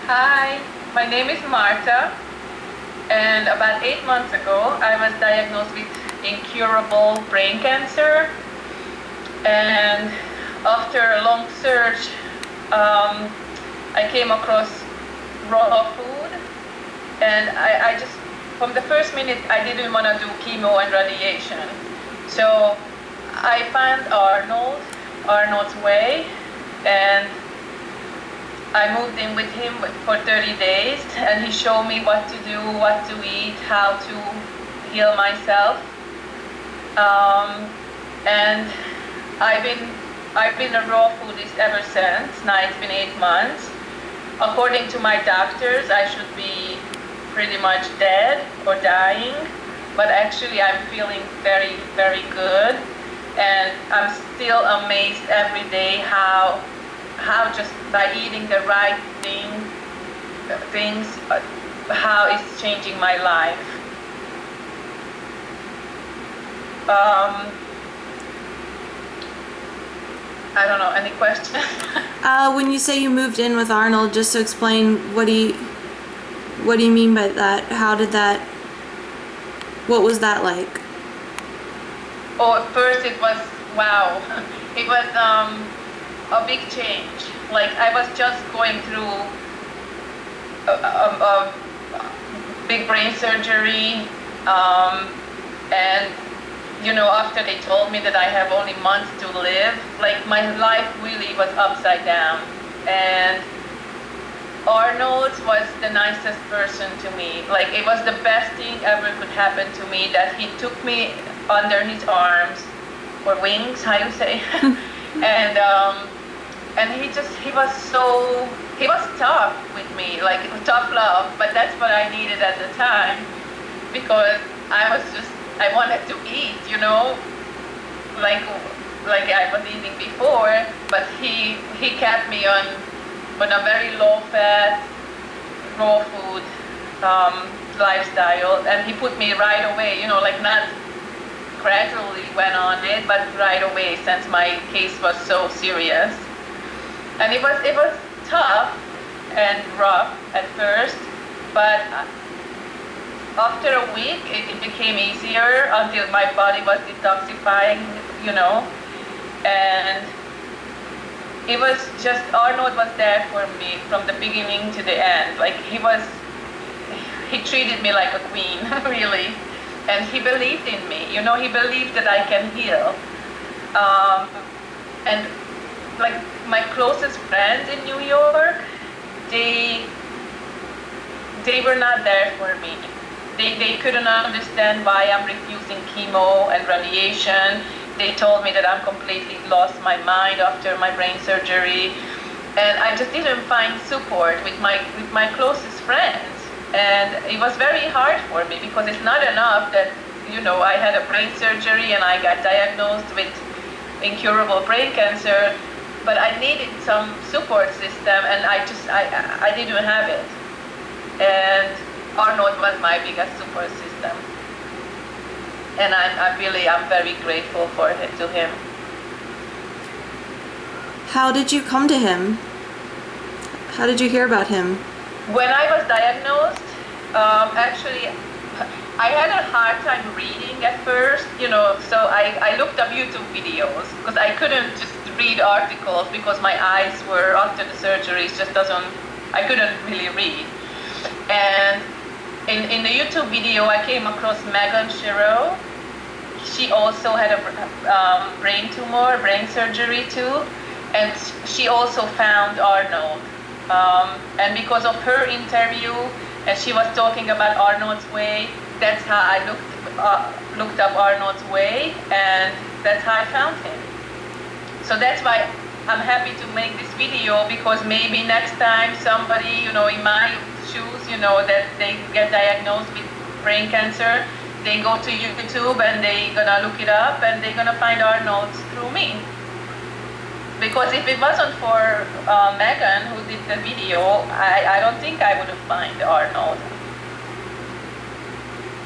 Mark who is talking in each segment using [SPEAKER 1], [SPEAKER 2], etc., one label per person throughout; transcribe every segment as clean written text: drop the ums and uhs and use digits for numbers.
[SPEAKER 1] Hi, my name is Marta, and about 8 months ago, I was diagnosed with incurable brain cancer. And after a long search, I came across raw food, and I just, from the first minute, I didn't want to do chemo and radiation. So I found Arnold's Way, and I moved in with him for 30 days, and he showed me what to do, what to eat, how to heal myself. And I've been a raw foodist ever since. Now it's been 8 months. According to my doctors, I should be pretty much dead or dying, but actually I'm feeling very, very good, and I'm still amazed every day how just by eating the right things, how it's changing my life. I don't know, any questions?
[SPEAKER 2] When you say you moved in with Arnold, just to explain, what do you mean by that? What was that like?
[SPEAKER 1] Oh, at first it was, wow. It was a big change. Like, I was just going through a big brain surgery, and after they told me that I have only months to live, like, my life really was upside down. And Arnold was the nicest person to me. Like, it was the best thing ever could happen to me, that he took me under his arms, or wings, how you say, and he was tough with me, like tough love, but that's what I needed at the time, because I wanted to eat, like I was eating before, but he kept me on a very low fat, raw food lifestyle, and he put me right away, like, not gradually went on it, but right away, since my case was so serious. And it was tough and rough at first, but after a week it became easier, until my body was detoxifying, and it was just, Arnold was there for me from the beginning to the end. Like, he treated me like a queen, really, and he believed in me, he believed that I can heal. And like, my closest friends in New York, they were not there for me. They couldn't understand why I'm refusing chemo and radiation. They told me that I'm completely lost my mind after my brain surgery, and I just didn't find support with my closest friends. And it was very hard for me, because it's not enough that I had a brain surgery and I got diagnosed with incurable brain cancer, but I needed some support system, and I didn't have it. And Arnold was my biggest support system, and I'm very grateful to him.
[SPEAKER 2] How did you come to him? How did you hear about him?
[SPEAKER 1] When I was diagnosed, actually, I had a hard time reading at first, so I looked up YouTube videos, because I couldn't just read articles, because my eyes were, after the surgeries, I couldn't really read. And in the YouTube video, I came across Megan Shiro. She also had a brain surgery too, and she also found Arnold. And because of her interview, and she was talking about Arnold's Way, that's how I looked up Arnold's Way, and that's how I found him. So that's why I'm happy to make this video, because maybe next time somebody, in my shoes, that they get diagnosed with brain cancer, they go to YouTube and they gonna look it up, and they're gonna find Arnold through me. Because if it wasn't for Megan, who did the video, I don't think I would have found Arnold.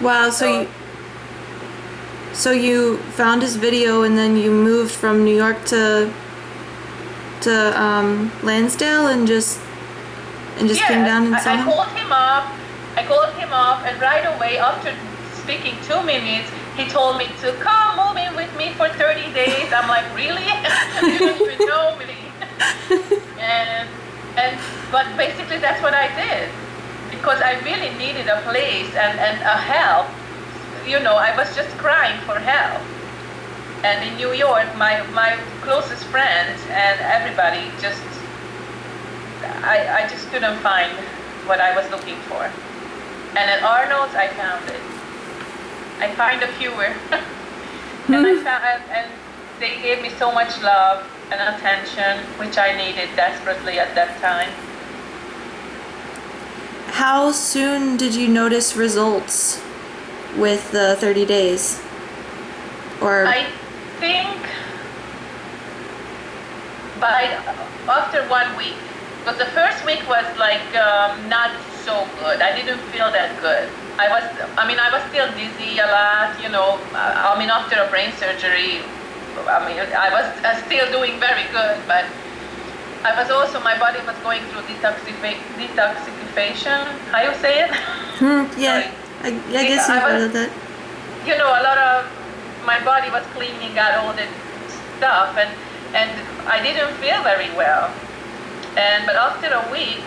[SPEAKER 2] Wow, so you found his video, and then you moved from New York to Lansdale, and and just came down and saw
[SPEAKER 1] I
[SPEAKER 2] him?
[SPEAKER 1] called him up. I called him up, and right away, after speaking 2 minutes, he told me to come move in with me for 30 days. I'm like, really? You don't even know me. But basically that's what I did, because I really needed a place and a help. I was just crying for help. And in New York, my closest friends and everybody I just couldn't find what I was looking for. And at Arnold's, I found it. I find a fewer. and they gave me so much love and attention, which I needed desperately at that time.
[SPEAKER 2] How soon did you notice results with the 30 days? Or
[SPEAKER 1] I think after 1 week, but the first week was like not so good. I didn't feel that good. I was still dizzy a lot, after a brain surgery. I was still doing very good, but my body was going through detoxification. How you say it?
[SPEAKER 2] Yeah, I guess you heard that.
[SPEAKER 1] A lot of my body was cleaning out all the stuff, and I didn't feel very well. But after a week,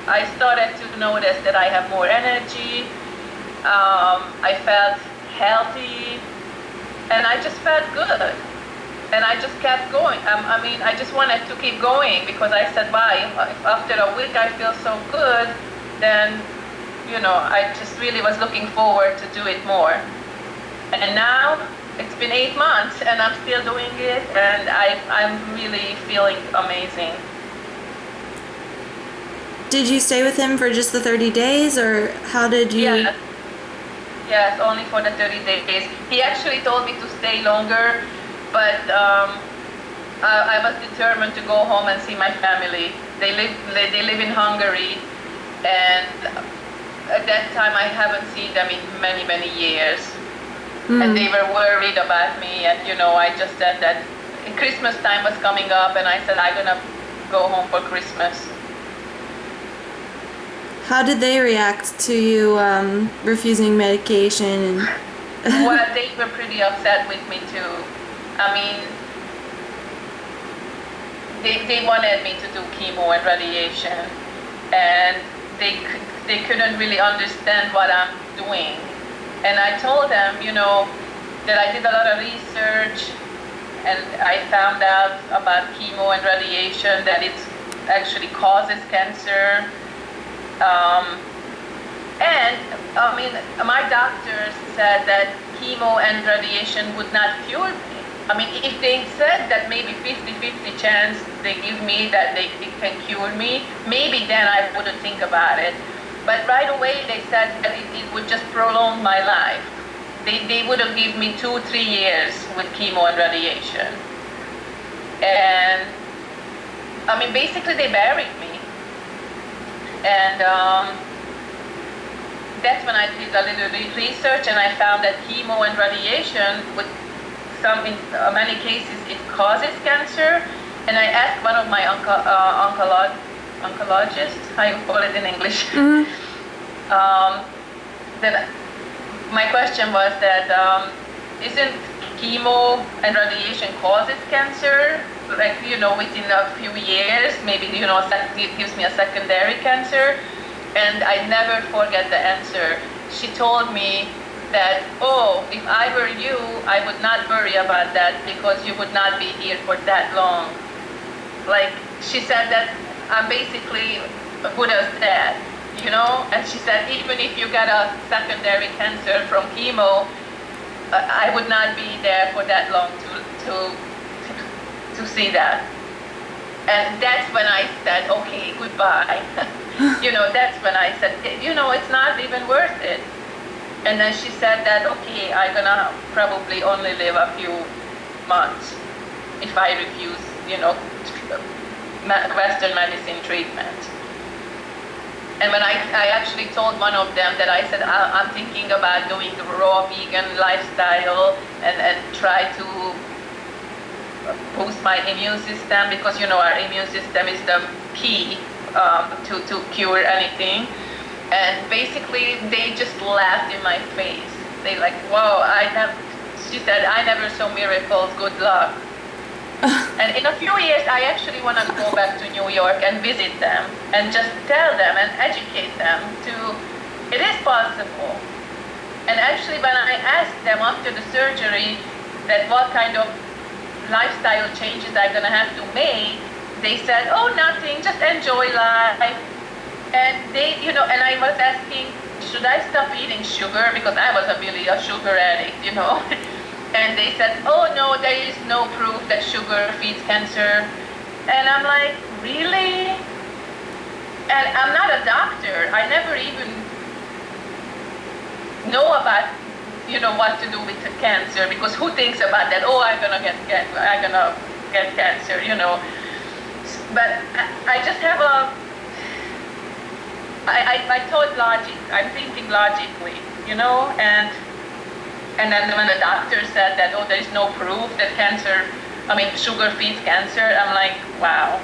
[SPEAKER 1] I started to notice that I have more energy. I felt healthy, and I just felt good. And I just kept going. I just wanted to keep going, because I said, "Why? If after a week I feel so good, then, I just really was looking forward to do it more." And now it's been 8 months, and I'm still doing it, and I'm really feeling amazing.
[SPEAKER 2] Did you stay with him for just the 30 days, or how did you?
[SPEAKER 1] Yes, only for the 30 days. He actually told me to stay longer, but I was determined to go home and see my family. They live in Hungary, and at that time I haven't seen them in many, many years. And they were worried about me, and I just said that Christmas time was coming up, and I said I'm gonna go home for Christmas.
[SPEAKER 2] How did they react to you refusing medication?
[SPEAKER 1] Well, they were pretty upset with me too. They wanted me to do chemo and radiation, and they couldn't really understand what I'm doing. And I told them, that I did a lot of research, and I found out about chemo and radiation, that it actually causes cancer. My doctors said that chemo and radiation would not cure me. If they said that maybe 50-50 chance they give me that it can cure me, maybe then I wouldn't think about it. But right away they said that it would just prolong my life. They would have given me 2-3 years with chemo and radiation. And basically they buried me. And that's when I did a little research, and I found that chemo and radiation, in many cases, it causes cancer. And I asked one of my oncologists, how you call it in English, that my question was that isn't chemo and radiation causes cancer? Like, within a few years, maybe, it gives me a secondary cancer. And I never forget the answer. She told me that, if I were you, I would not worry about that, because you would not be here for that long. Like, she said that I'm basically Buddha's dad, and she said, even if you get a secondary cancer from chemo, I would not be there for that long to see that. And that's when I said, okay, goodbye. That's when I said, it's not even worth it. And then she said that, okay, I'm gonna probably only live a few months if I refuse, Western medicine treatment. And when I actually told one of them that I said, I'm thinking about doing a raw vegan lifestyle and try to boost my immune system, because our immune system is the key to cure anything. And basically, they just laughed in my face. They like, "Wow, she said, I never saw miracles. Good luck." And in a few years, I actually want to go back to New York and visit them and just tell them and educate them it is possible. And actually, when I asked them after the surgery that what kind of lifestyle changes I'm going to have to make, they said, "Oh, nothing, just enjoy life." And and I was asking, should I stop eating sugar? Because I was really a sugar addict. And they said, "Oh, no, there is no proof that sugar feeds cancer." And I'm like, really? And I'm not a doctor. I never even know about, what to do with the cancer, because who thinks about that? Oh, I'm gonna get cancer, But I just have I thought I'm thinking logically, and then when the doctor said that, oh, there is no proof that sugar feeds cancer, I'm like, wow.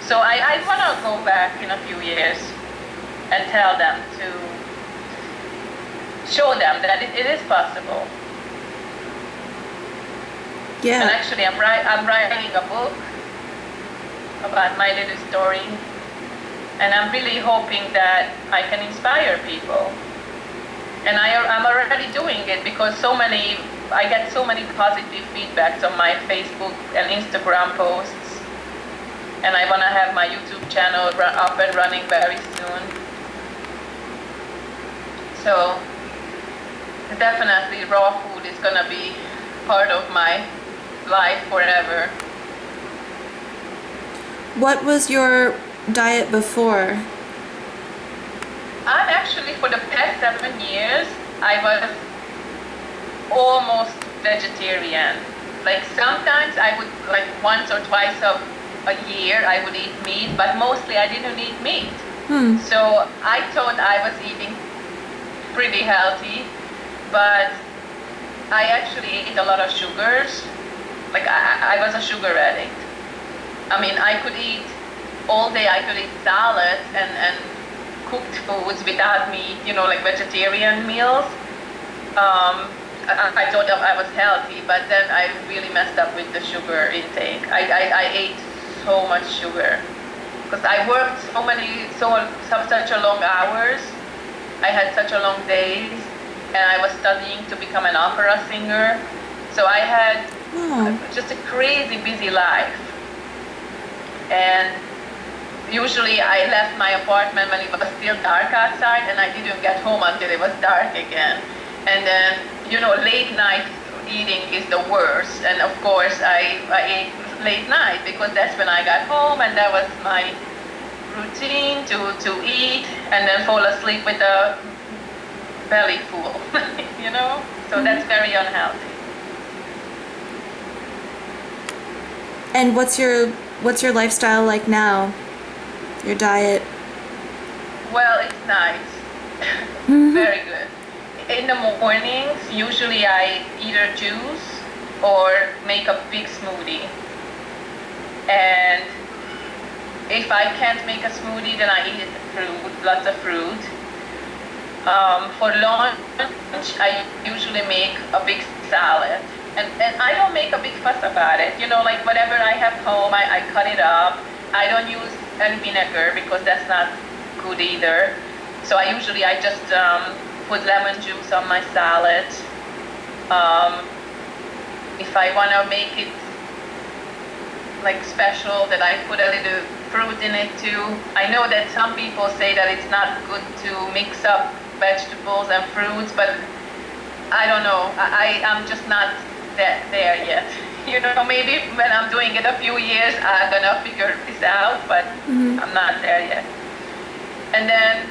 [SPEAKER 1] So I want to go back in a few years and tell them show them that it is possible.
[SPEAKER 2] Yeah.
[SPEAKER 1] And actually, I'm writing a book about my little story, and I'm really hoping that I can inspire people. And I'm already doing it because I get so many positive feedbacks on my Facebook and Instagram posts, and I want to have my YouTube channel up and running very soon. So definitely raw food is going to be part of my life forever.
[SPEAKER 2] What was your diet before?
[SPEAKER 1] I'm actually, for the past 7 years, I was almost vegetarian. Like sometimes I would, like once or twice a year, I would eat meat, but mostly I didn't eat meat. So I thought I was eating pretty healthy, but I actually ate a lot of sugars. Like I was a sugar addict. I could eat all day. I could eat salads and cooked foods without meat, like vegetarian meals. I thought I was healthy, but then I really messed up with the sugar intake. I ate so much sugar because I worked such a long hours. I had such a long days, and I was studying to become an opera singer. So I had just a crazy busy life. And usually I left my apartment when it was still dark outside, and I didn't get home until it was dark again. And then, late night eating is the worst. And of course I ate late night because that's when I got home, and that was my routine to eat and then fall asleep with a belly full, So that's very unhealthy.
[SPEAKER 2] And what's your lifestyle like now? Your diet?
[SPEAKER 1] Well, it's nice. Very good. In the mornings, usually I either juice or make a big smoothie. And if I can't make a smoothie, then I eat fruit, lots of fruit. For lunch, I usually make a big salad. And I don't make a big fuss about it. Like whatever I have home, I cut it up. I don't use any vinegar because that's not good either. So I just put lemon juice on my salad. If I want to make it like special, that I put a little fruit in it too. I know that some people say that it's not good to mix up vegetables and fruits, but I don't know. I'm just not there yet. Maybe when I'm doing it a few years, I'm gonna figure this out, but I'm not there yet. And then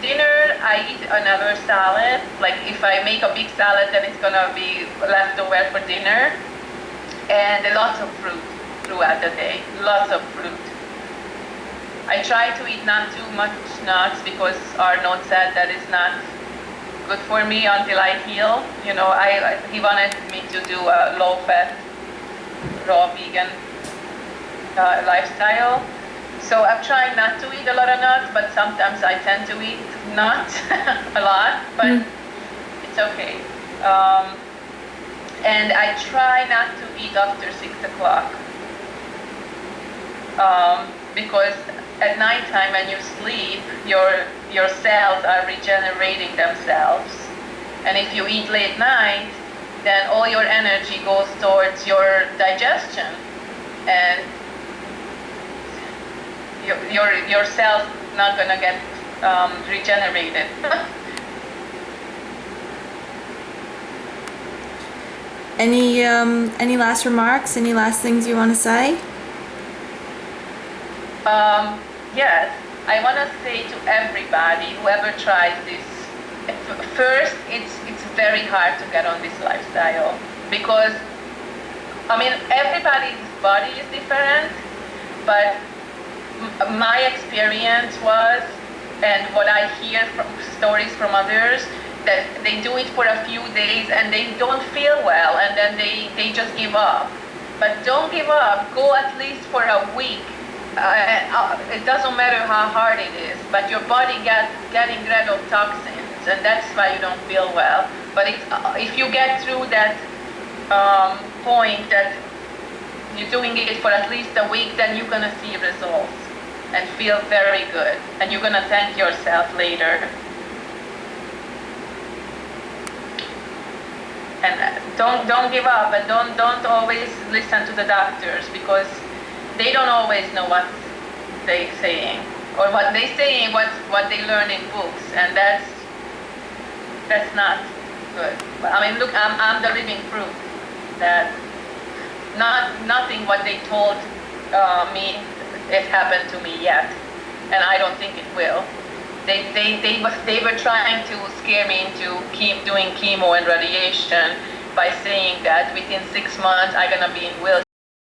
[SPEAKER 1] dinner, I eat another salad. Like if I make a big salad, then it's gonna be leftover for dinner. And lots of fruit throughout the day. Lots of fruit. I try to eat not too much nuts because Arnold said that it's not good for me until I heal. He wanted me to do a low-fat, raw vegan lifestyle. So I'm trying not to eat a lot of nuts, but sometimes I tend to eat nuts a lot, but it's okay. And I try not to eat after 6 o'clock. Because at nighttime when you sleep, your cells are regenerating themselves. And if you eat late night, then all your energy goes towards your digestion. And your cells not gonna get regenerated.
[SPEAKER 2] Any last remarks? Any last things you want to say?
[SPEAKER 1] Yes, I want to say to everybody, whoever tries this, first, it's very hard to get on this lifestyle because, I mean, everybody's body is different, but my experience was, and what I hear from stories from others, that they do it for a few days and they don't feel well and then they just give up. But don't give up. Go at least for a week. It doesn't matter how hard it is, but your body getting rid of toxins, and that's why you don't feel well. But if you get through that point that you're doing it for at least a week, then you're gonna see results and feel very good, and you're gonna thank yourself later. And don't give up, and don't always listen to the doctors because they don't always know what they're saying or what they saying what they learn in books, and that's not good. I mean, look, I'm the living proof that nothing what they told me it happened to me yet, and I don't think it will. They were trying to scare me into keep doing chemo and radiation by saying that within 6 months I'm gonna be in wheelchair